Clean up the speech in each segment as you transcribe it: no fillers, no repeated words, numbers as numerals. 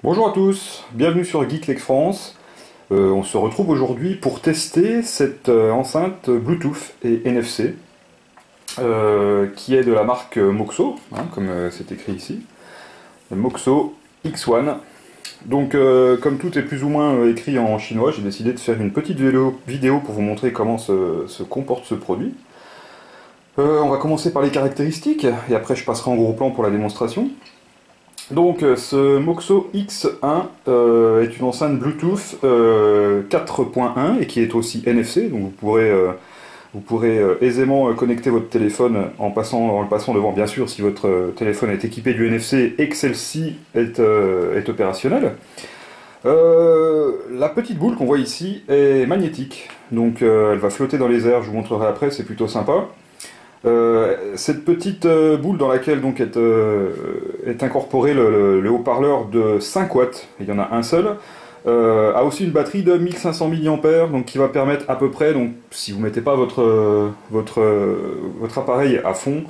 Bonjour à tous, bienvenue sur Geek France. On se retrouve aujourd'hui pour tester cette enceinte Bluetooth et NFC qui est de la marque Moxo, hein, comme c'est écrit ici. Moxo X1. Donc comme tout est plus ou moins écrit en chinois, j'ai décidé de faire une petite vidéo pour vous montrer comment se comporte ce produit. On va commencer par les caractéristiques et après je passerai en gros plan pour la démonstration. Donc ce Moxo X1 est une enceinte Bluetooth 4.1 et qui est aussi NFC, donc vous pourrez aisément connecter votre téléphone en le passant devant, bien sûr, si votre téléphone est équipé du NFC et que celle-ci est opérationnelle. La petite boule qu'on voit ici est magnétique, donc elle va flotter dans les airs, je vous montrerai après, c'est plutôt sympa. Cette petite boule dans laquelle donc est incorporé le haut-parleur de 5 watts, il y en a un seul, a aussi une batterie de 1500 mAh, donc qui va permettre à peu près, donc si vous ne mettez pas votre appareil à fond,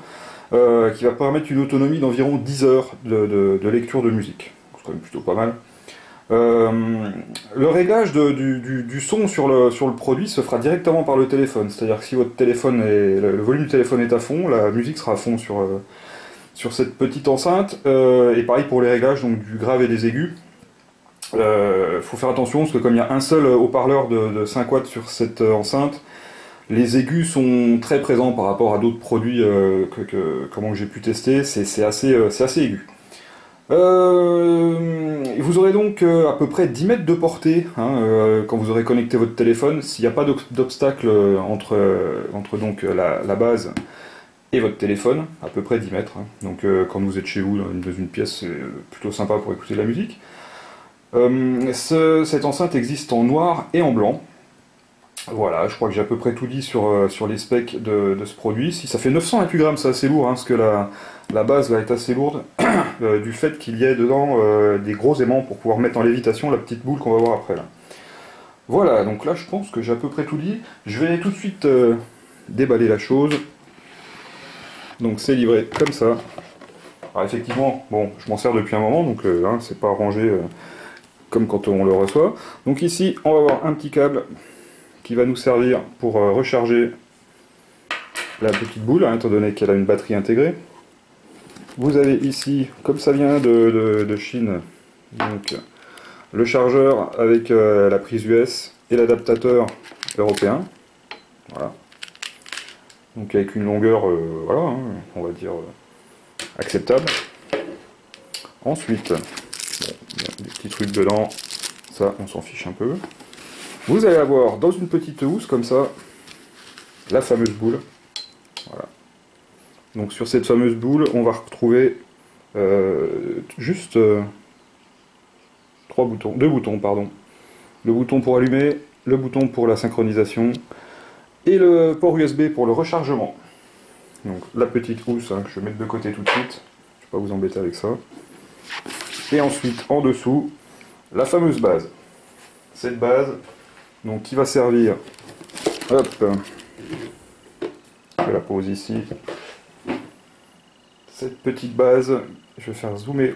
qui va permettre une autonomie d'environ 10 heures de lecture de musique. C'est quand même plutôt pas mal. Le réglage du son sur le produit se fera directement par le téléphone, c'est-à-dire que si votre téléphone le volume du téléphone est à fond, la musique sera à fond sur cette petite enceinte, et pareil pour les réglages donc du grave et des aigus. Faut faire attention parce que comme il y a un seul haut-parleur de 5 watts sur cette enceinte, les aigus sont très présents par rapport à d'autres produits que j'ai pu tester, c'est assez aigu. Vous aurez donc à peu près 10 mètres de portée hein, quand vous aurez connecté votre téléphone. S'il n'y a pas d'obstacle entre donc, la base et votre téléphone, à peu près 10 mètres. Hein. Donc quand vous êtes chez vous dans une pièce, c'est plutôt sympa pour écouter de la musique. Cette enceinte existe en noir et en blanc. Voilà, je crois que j'ai à peu près tout dit sur les specs de ce produit. Si ça fait 928 grammes, c'est assez lourd, hein, parce que la base là est assez lourde, du fait qu'il y ait dedans des gros aimants pour pouvoir mettre en lévitation la petite boule qu'on va voir après. Là. Voilà, donc là je pense que j'ai à peu près tout dit. Je vais tout de suite déballer la chose. Donc c'est livré comme ça. Alors effectivement, bon, je m'en sers depuis un moment, donc hein, c'est pas rangé comme quand on le reçoit. Donc ici, on va avoir un petit câble qui va nous servir pour recharger la petite boule, hein, étant donné qu'elle a une batterie intégrée. Vous avez ici, comme ça vient de Chine, donc, le chargeur avec la prise US et l'adaptateur européen. Voilà. Donc avec une longueur, voilà, hein, on va dire acceptable. Ensuite, bon, il y a des petits trucs dedans, ça on s'en fiche un peu. Vous allez avoir dans une petite housse comme ça la fameuse boule. Voilà. Donc sur cette fameuse boule, on va retrouver juste deux boutons, pardon. Le bouton pour allumer, le bouton pour la synchronisation et le port USB pour le rechargement. Donc la petite housse hein, que je vais mettre de côté tout de suite. Je ne vais pas vous embêter avec ça. Et ensuite en dessous, la fameuse base. Cette base donc qui va servir, hop, je la pose ici, cette petite base, je vais faire zoomer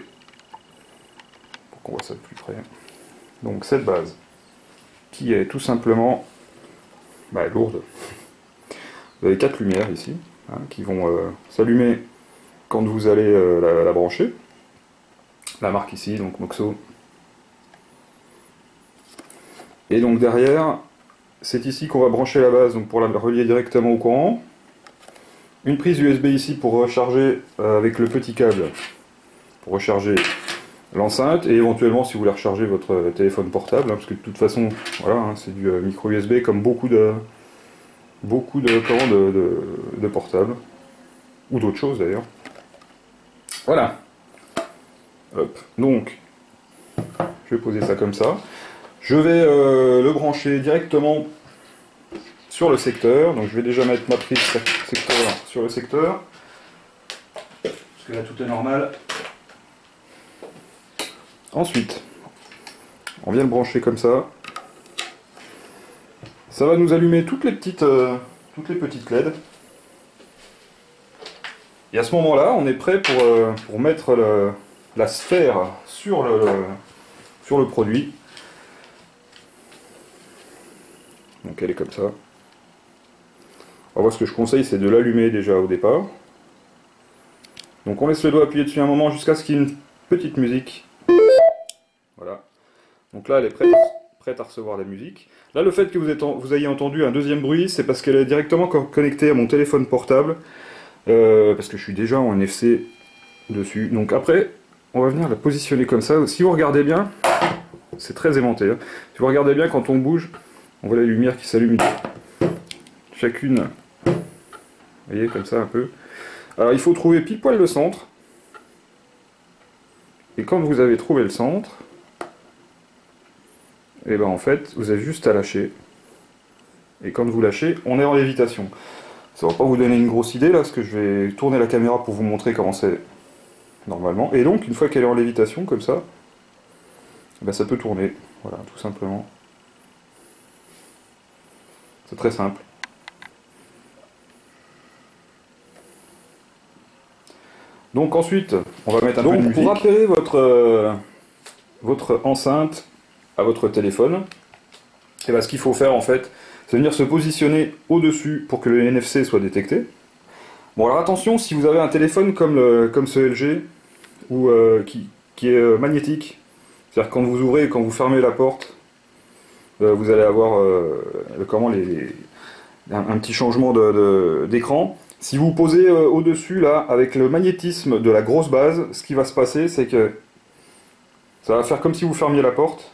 pour qu'on voit ça de plus près, donc cette base qui est tout simplement lourde, vous avez 4 lumières ici, hein, qui vont s'allumer quand vous allez la brancher, la marque ici, donc Moxo. Et donc derrière, c'est ici qu'on va brancher la base donc pour la relier directement au courant. Une prise USB ici pour recharger avec le petit câble, pour recharger l'enceinte, et éventuellement si vous voulez recharger votre téléphone portable, hein, parce que de toute façon, voilà, hein, c'est du micro USB comme beaucoup de portables, ou d'autres choses d'ailleurs. Voilà. Hop. Donc, je vais poser ça comme ça. Je vais le brancher directement sur le secteur, donc je vais déjà mettre ma prise secteur sur le secteur, parce que là tout est normal. Ensuite, on vient le brancher comme ça. Ça va nous allumer toutes les petites LED. Et à ce moment-là, on est prêt pour mettre la sphère sur sur le produit. Donc elle est comme ça. Alors moi ce que je conseille c'est de l'allumer déjà au départ. Donc on laisse le doigt appuyé dessus un moment jusqu'à ce qu'il y ait une petite musique. Voilà. Donc là elle est prête à recevoir la musique. Là le fait que vous ayez entendu un deuxième bruit, c'est parce qu'elle est directement connectée à mon téléphone portable. Parce que je suis déjà en NFC dessus. Donc après, on va venir la positionner comme ça. Si vous regardez bien, c'est très aimanté. Hein. Si vous regardez bien, quand on bouge, on voit la lumière qui s'allume chacune. Vous voyez, comme ça un peu. Alors il faut trouver pile poil le centre. Et quand vous avez trouvé le centre, et ben en fait, vous avez juste à lâcher. Et quand vous lâchez, on est en lévitation. Ça va pas vous donner une grosse idée là, parce que je vais tourner la caméra pour vous montrer comment c'est normalement. Et donc, une fois qu'elle est en lévitation, comme ça, ben, ça peut tourner. Voilà, tout simplement. C'est très simple. Donc ensuite, on va mettre un peu de musique. Pour appairer votre enceinte à votre téléphone, et ben, ce qu'il faut faire en fait, c'est venir se positionner au-dessus pour que le NFC soit détecté. Bon alors attention, si vous avez un téléphone comme ce LG, ou qui est magnétique, c'est-à-dire quand vous ouvrez et quand vous fermez la porte, vous allez avoir un petit changement d'écran. Si vous posez au-dessus là, avec le magnétisme de la grosse base, ce qui va se passer, c'est que ça va faire comme si vous fermiez la porte.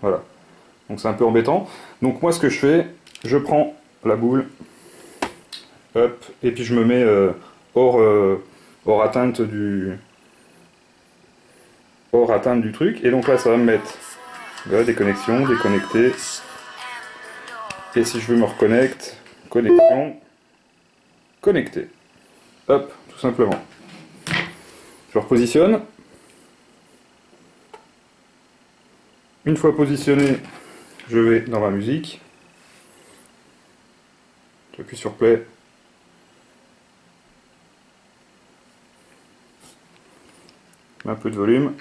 Voilà. Donc c'est un peu embêtant. Donc moi ce que je fais, je prends la boule, hop, et puis je me mets hors atteinte du truc. Et donc là ça va me mettre voilà, des connexions, déconnecter. Et si je veux me reconnecter, connexion, connecter. Hop, tout simplement. Je repositionne. Une fois positionné, je vais dans ma musique. J'appuie sur play. Un peu de volume.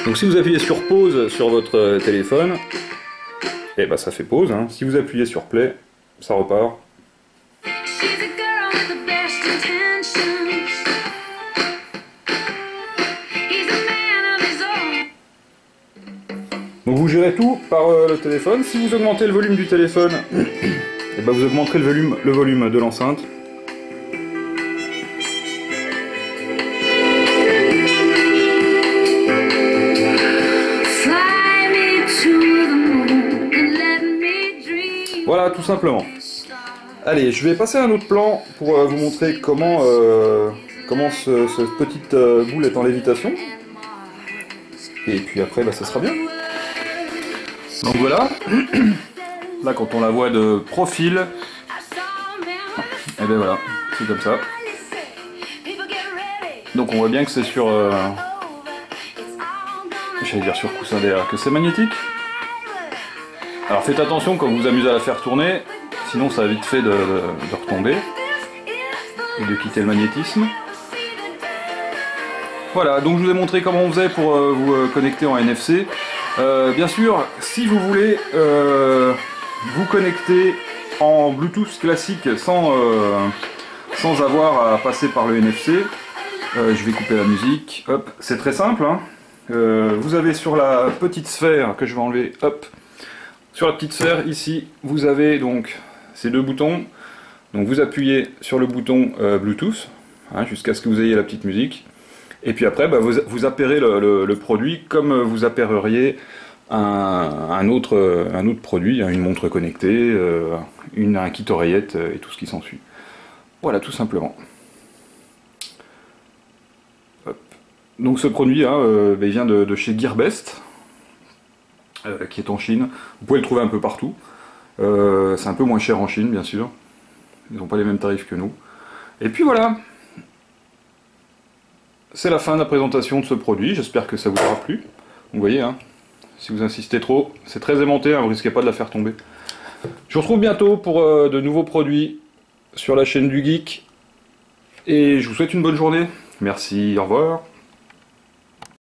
Donc si vous appuyez sur pause sur votre téléphone, et ben ça fait pause. Hein. Si vous appuyez sur play, ça repart. Donc vous gérez tout par le téléphone. Si vous augmentez le volume du téléphone, et ben vous augmenterez le volume de l'enceinte. Voilà, tout simplement. Allez, je vais passer à un autre plan pour vous montrer comment cette petite boule est en lévitation. Et puis après, bah, ça sera bien. Donc voilà. Là, quand on la voit de profil, et ben voilà, c'est comme ça. Donc on voit bien que c'est sur... j'allais dire sur coussin d'air, que c'est magnétique. Alors faites attention quand vous vous amusez à la faire tourner, sinon ça va vite fait de retomber et de quitter le magnétisme. Voilà, donc je vous ai montré comment on faisait pour vous connecter en NFC. Bien sûr, si vous voulez vous connecter en Bluetooth classique sans avoir à passer par le NFC, je vais couper la musique. Hop, c'est très simple. Hein. Vous avez sur la petite sphère que je vais enlever, hop. Sur la petite sphère, ici, vous avez donc ces deux boutons. Donc vous appuyez sur le bouton Bluetooth, hein, jusqu'à ce que vous ayez la petite musique. Et puis après, bah, vous appairez le produit comme vous appaireriez un autre produit, une montre connectée, un kit oreillette et tout ce qui s'ensuit. Voilà, tout simplement. Hop. Donc ce produit, hein, bah, il vient de chez Gearbest. Qui est en Chine. Vous pouvez le trouver un peu partout. C'est un peu moins cher en Chine, bien sûr. Ils n'ont pas les mêmes tarifs que nous. Et puis voilà. C'est la fin de la présentation de ce produit. J'espère que ça vous aura plu. Vous voyez, hein, si vous insistez trop, c'est très aimanté, hein, vous risquez pas de la faire tomber. Je vous retrouve bientôt pour de nouveaux produits sur la chaîne du Geek. Et je vous souhaite une bonne journée. Merci, au revoir.